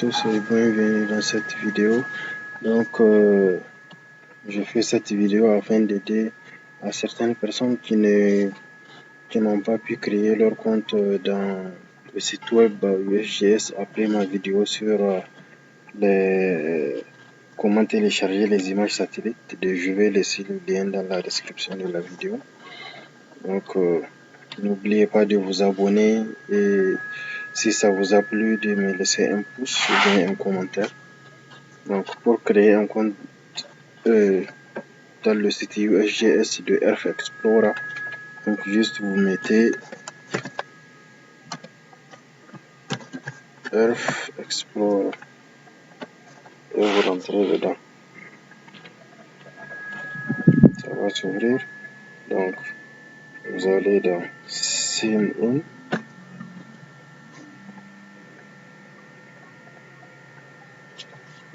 Tous et bienvenue dans cette vidéo. Donc, je fais cette vidéo afin d'aider à certaines personnes qui n'ont pas pu créer leur compte dans le site web USGS après ma vidéo sur comment télécharger les images satellites. Je vais laisser le lien dans la description de la vidéo. Donc, n'oubliez pas de vous abonner et si ça vous a plu, de me laisser un pouce ou bien un commentaire. Donc, pour créer un compte dans le site USGS de Earth Explorer, donc juste vous mettez Earth Explorer et vous rentrez dedans. Ça va s'ouvrir. Donc, vous allez dans Sign In.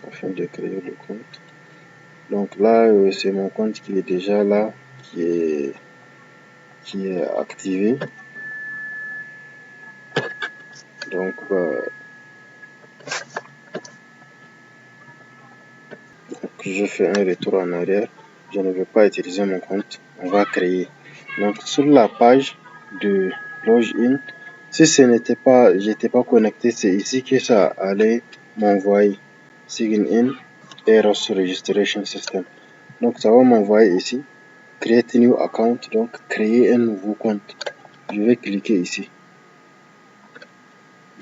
Afin de créer le compte. Donc là, c'est mon compte qui est déjà là, qui est activé. Donc, je fais un retour en arrière. Je ne vais pas utiliser mon compte. On va créer. Donc, sur la page de login, si ce n'était pas, j'étais pas connecté, c'est ici que ça allait m'envoyer sign in error registration system. Donc, ça va m'envoyer ici create new account, donc créer un nouveau compte. Je vais cliquer ici.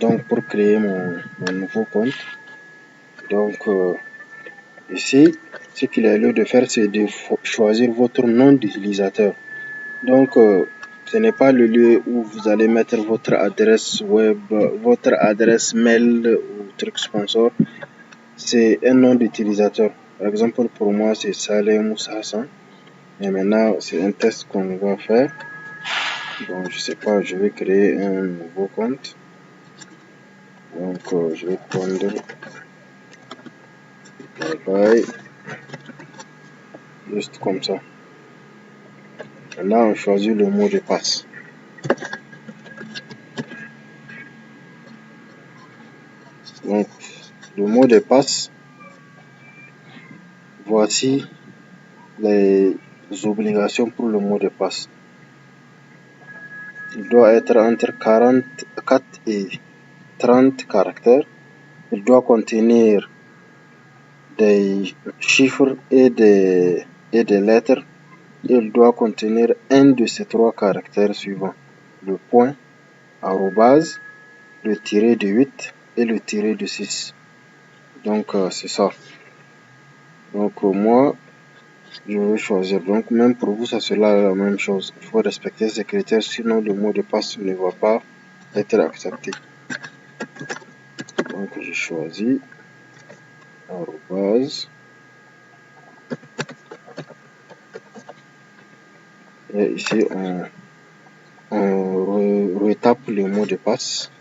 Donc, pour créer mon nouveau compte, donc ici, ce qu'il est lieu de faire, c'est de choisir votre nom d'utilisateur. Donc, ce n'est pas le lieu où vous allez mettre votre adresse web, votre adresse mail ou truc sponsor. C'est un nom d'utilisateur. Par exemple, pour moi, c'est Saleh Moussa Hassan. Et maintenant, c'est un test qu'on va faire. Donc, je sais pas, je vais créer un nouveau compte. Donc, je vais prendre bye, juste comme ça. Maintenant, on choisit le mot de passe. Donc, le mot de passe, voici les obligations pour le mot de passe. Il doit être entre 44 et 30 caractères. Il doit contenir des chiffres et des lettres. Il doit contenir un de ces trois caractères suivants. Le point, arrobase, le tiré de 8 et le tiré de 6. Donc, c'est ça. Donc, moi, je vais choisir. Donc, même pour vous, ça sera la même chose. Il faut respecter ces critères, sinon le mot de passe ne va pas être accepté. Donc, je choisis arrobase. Et ici, on retape le mot de passe.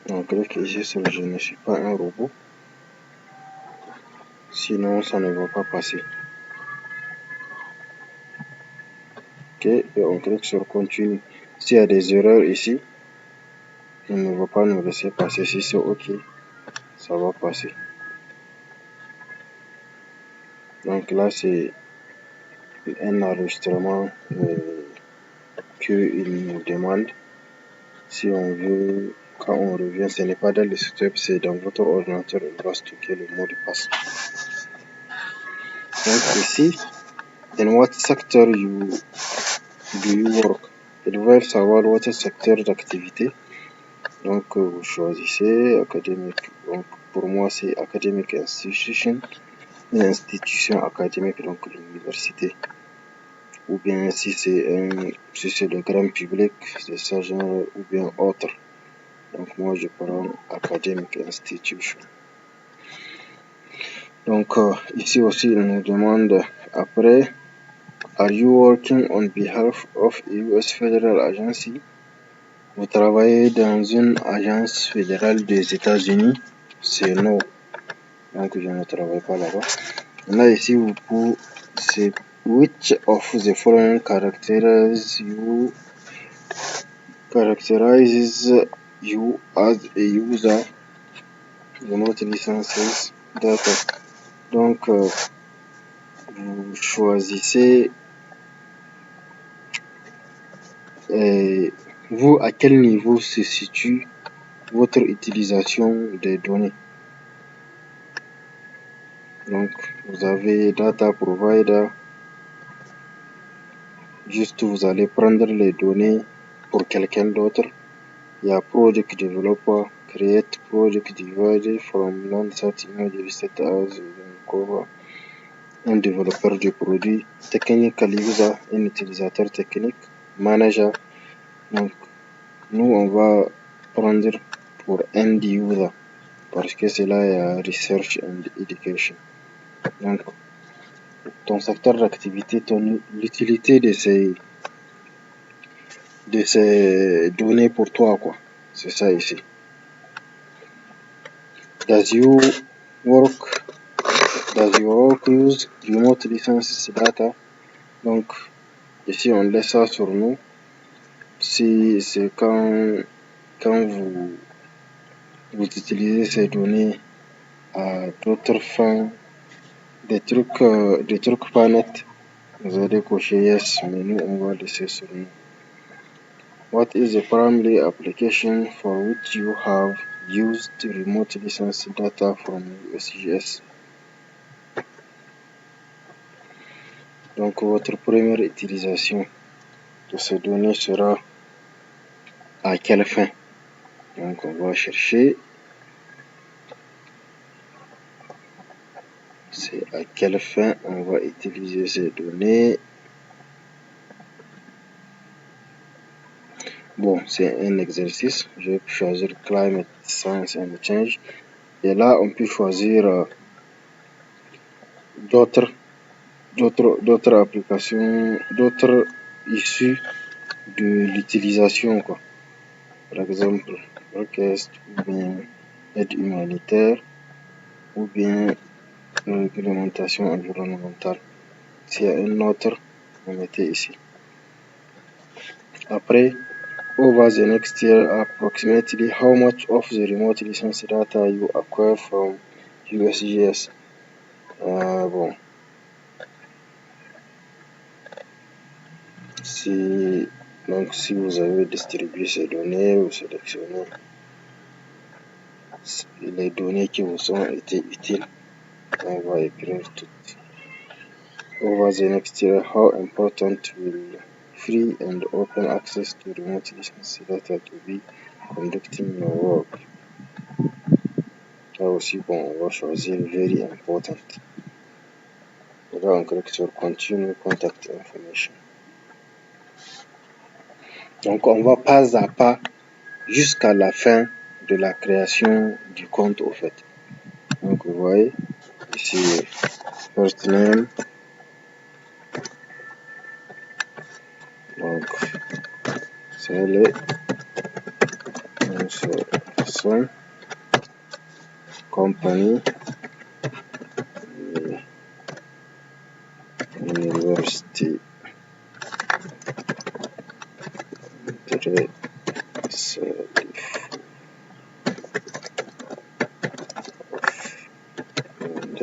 On clique ici sur je ne suis pas un robot. Sinon, ça ne va pas passer. Ok, et on clique sur continue. S'il y a des erreurs ici, il ne va pas nous laisser passer. Si c'est ok, ça va passer. Donc là, c'est un enregistrement qu'il nous demande. Si on veut, quand on revient, ce n'est pas dans le site web, c'est dans votre ordinateur, il va stocker le mot de passe. Donc ici, in what sector do you work? Ils veulent savoir votre secteur d'activité. Donc vous choisissez académique. Donc pour moi c'est academic institution, une institution académique, donc l'université. Ou bien si c'est le grand public, c'est ça genre, ou bien autre. Donc moi je prends academic institution. Donc ici aussi il nous demande après, are you working on behalf of a US Federal Agency? Vous travaillez dans une agence fédérale des États-Unis. c'est no, donc je ne travaille pas là-bas. Là ici c'est which of the following characterizes you as a user remote licenses data. Donc vous choisissez vous à quel niveau se situe votre utilisation des données. Donc vous avez data provider, juste vous allez prendre les données pour quelqu'un d'autre. Il y a project developer, create project divided from non-set image listed as cover, un développeur de produit, technical user, un utilisateur technique, manager. Donc nous on va prendre pour end user parce que c'est là il y a research and education. Donc ton secteur d'activité, l'utilité de ces données pour toi quoi. C'est ça ici. Does your work use remote licenses data? Donc ici on laisse ça sur nous. Si c'est quand vous utilisez ces données à d'autres fins, des trucs pas nets, vous allez cocher yes, mais nous on va laisser sur nous. What is the primary application for which you have used remote license data from USGS? Donc votre première utilisation de ces données sera à quelle fin? Donc on va chercher c'est à quelle fin on va utiliser ces données. Bon, c'est un exercice. Je vais choisir Climate Science and Change. Et là, on peut choisir d'autres applications, d'autres issues de l'utilisation, quoi. Par exemple, orchestre, ou bien aide humanitaire, ou bien réglementation environnementale. S'il y a un autre, on mettait ici. Après, over the next year, approximately how much of the remote license data you acquire from USGS? Bon, donc si vous avez distribué ces données, vous sélectionnez les données qui vous ont été utiles. On va écrire toutes. Over the next year, how important will free and open access to remote license data to be conducting your work? Là aussi, bon, on va choisir very important. Et là, on clique sur continue contact information. Donc, on va pas à pas jusqu'à la fin de la création du compte au fait. Donc, vous voyez, ici, first name. Donc, c'est le son compagnie university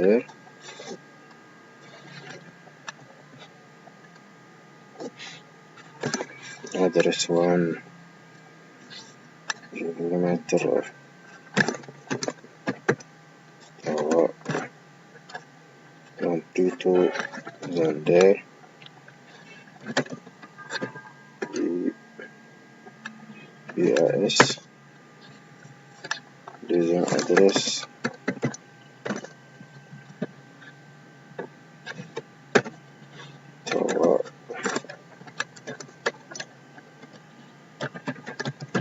there. Address 1 kilometer Tuto Zander UAS. Deuxième adresse Tawa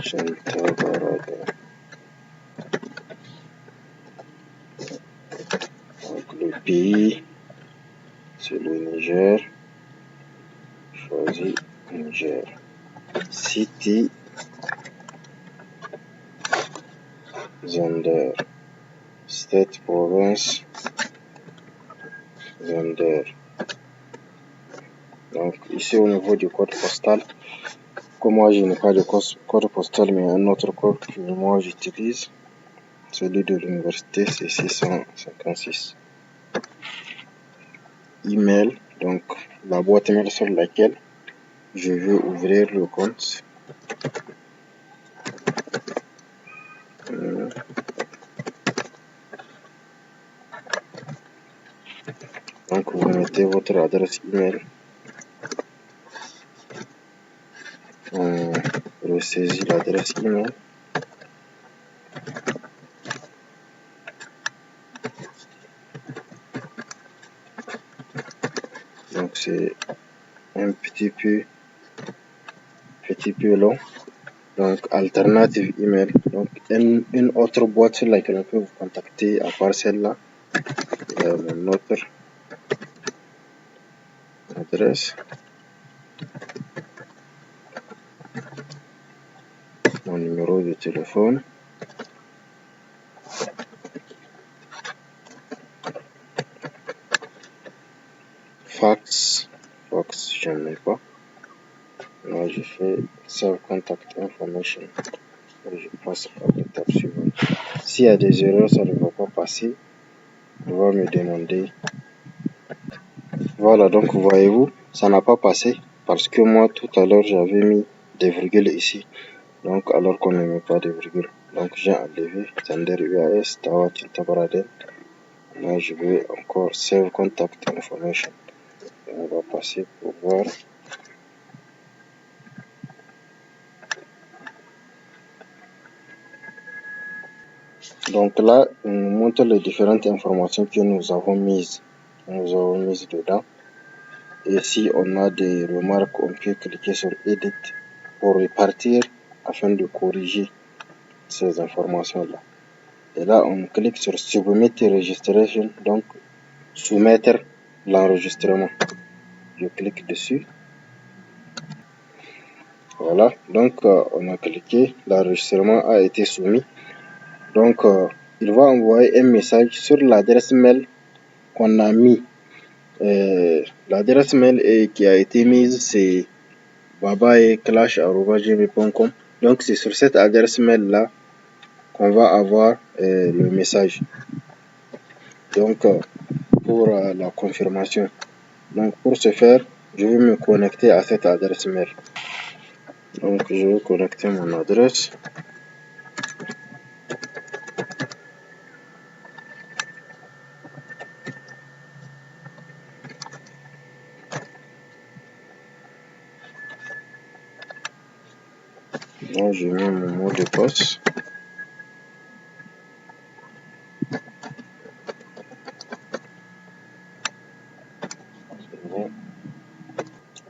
Chantabaraga. Donc le pays, c'est le Niger. Choisis Niger. City Zander. state, province, vendeur. Donc ici au niveau du code postal, comme moi je n'ai pas de code postal mais un autre code que moi j'utilise, celui de l'université, c'est 656. Email, donc la boîte mail sur laquelle je veux ouvrir le compte. Donc vous mettez votre adresse email. On ressaisit l'adresse email. Donc c'est un petit peu long. Donc alternative email. Donc une autre boîte sur laquelle on peut vous contacter à part celle-là. Il y a mon autre adresse. Mon numéro de téléphone. Fax, je n'en ai pas. Là, je fais Save Contact Information. Et je passe à l'étape suivante. S'il y a des erreurs, ça ne va pas passer. On va me demander. Voilà, donc voyez-vous, ça n'a pas passé parce que moi, tout à l'heure, j'avais mis des virgules ici. Donc, alors qu'on ne met pas de virgule. Donc, j'ai enlevé Zander UAS, Tawa Tintabaraden. Là, je vais encore Save Contact Information. Et on va passer pour voir. Donc là, on nous montre les différentes informations que nous avons mises dedans. Et si on a des remarques, on peut cliquer sur Edit pour repartir afin de corriger ces informations-là. Et là, on clique sur Submit Registration, donc soumettre l'enregistrement. Je clique dessus. Voilà, donc on a cliqué, l'enregistrement a été soumis. Donc, il va envoyer un message sur l'adresse mail qu'on a mis. L'adresse mail qui a été mise, c'est babaeclash@gmail.com. Donc, c'est sur cette adresse mail-là qu'on va avoir le message. Donc, pour la confirmation. Donc, pour ce faire, je vais me connecter à cette adresse mail. Donc, je vais connecter mon adresse. Donc, je mets mon mot de passe.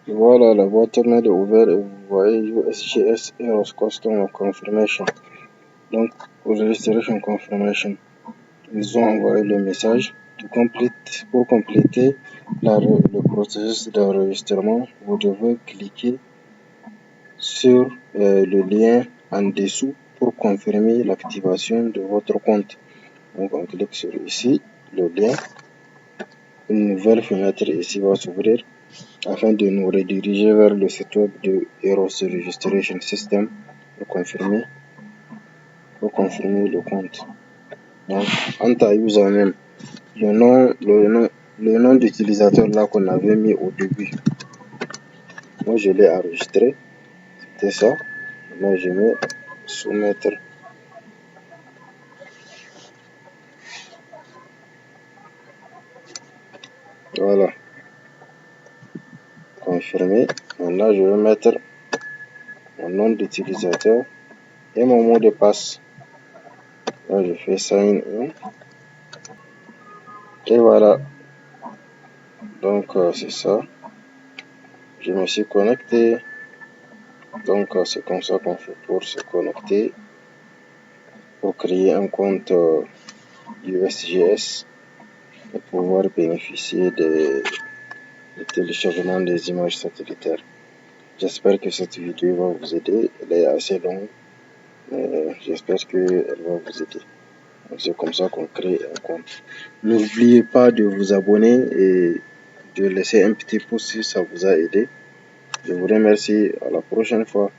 Voilà, la boîte mail est ouverte et vous voyez USGS Errors Custom Confirmation. Donc, Registration Confirmation. Ils ont envoyé le message pour compléter le processus d'enregistrement. Vous devez cliquer sur le lien en dessous pour confirmer l'activation de votre compte. Donc, on clique sur ici, le lien. Une nouvelle fenêtre ici va s'ouvrir afin de nous rediriger vers le site web de Eros Registration System pour confirmer le compte. Donc, enter username, le nom d'utilisateur là qu'on avait mis au début. Moi, je l'ai enregistré. C'était ça. Moi, je mets soumettre. Voilà. Confirmer. Maintenant, je vais mettre mon nom d'utilisateur et mon mot de passe. Là, je fais sign in. Et voilà. Donc, c'est ça. Je me suis connecté. Donc, c'est comme ça qu'on fait pour se connecter, pour créer un compte USGS et pouvoir bénéficier du téléchargement des images satellitaires. J'espère que cette vidéo va vous aider. Elle est assez longue, mais j'espère qu'elle va vous aider. C'est comme ça qu'on crée un compte. N'oubliez pas de vous abonner et de laisser un petit pouce si ça vous a aidé. Je vous remercie. À la prochaine fois.